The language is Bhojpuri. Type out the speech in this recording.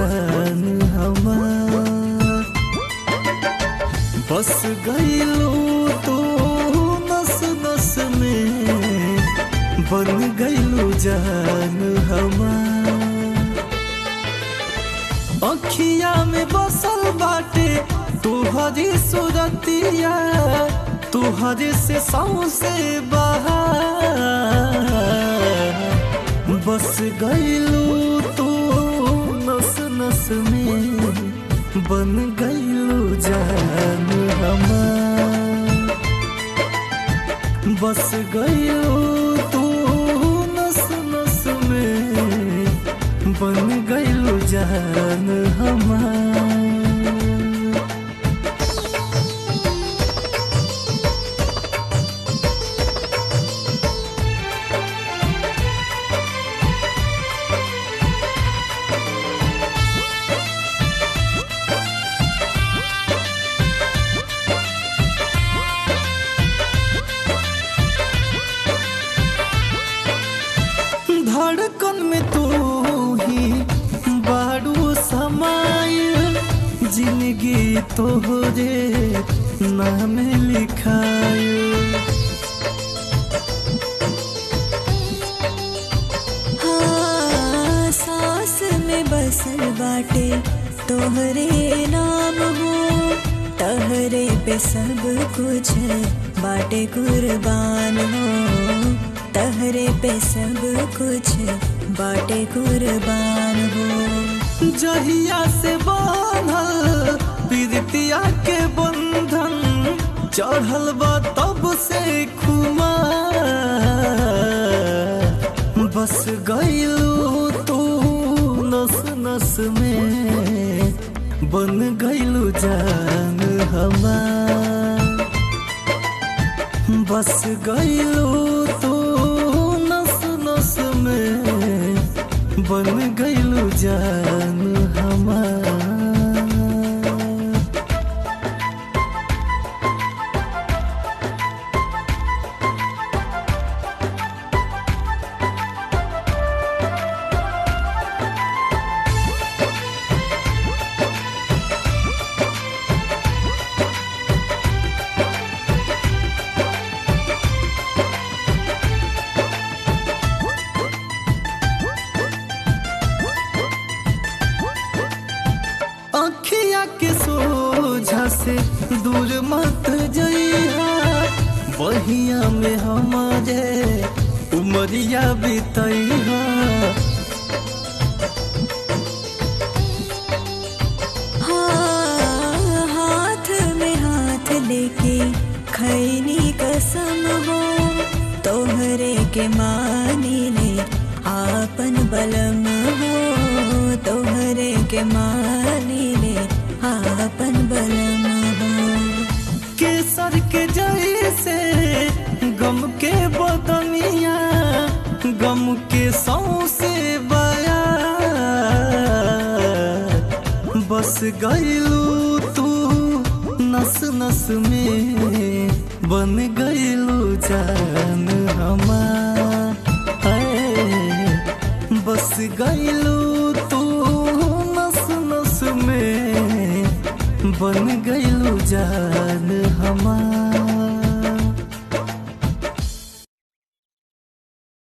जान हमार। बस गईलू तू नस नस में, बन गईलू जान हमार। अखिया में बसल बाटे तुहरी सूरतिया, तुहरे से सौंसे बहार। बस गईलू तू नस नस में, बन गईलू जान हमार। बस गईलू तू नस नस में, बन गईलू जान हमार। धड़कन में तू ही बारू समाइल, जिंदगी तोहरे नाम लिखाइल। हाँ, सांस में बसल बाटे तोहरे नाम हो, तहरे पे सब कुछ बाटे कुर्बान हो, तहरे पे सब कुछ बाटे कुर्बान हो। जहिया से बांधल प्रीतिया के बंधन, चढ़ल बा तब से खुमार। बस गईलू तू नस नस में, बन गईलू जान हमार। बस गईलू तू नस नस में, बन गईलू जान हमार। अखिया के सोझा से दूर मत जइहा, बहिया में हमारे उमरिया बितइहा। हाँ, हाथ में हाथ लेके खैनी कसम हो, तोहरे के मानी ले आपन बलम हो, तोहरे के मानी ले आपन बलम हो। केसर के जैसे गम के बदनिया, गम के सौंसे बया। बस गईलू तू नस नस में, बन गईलू जान हमार। बस गईलू तू नस नस में, बन गईलू जान हमार।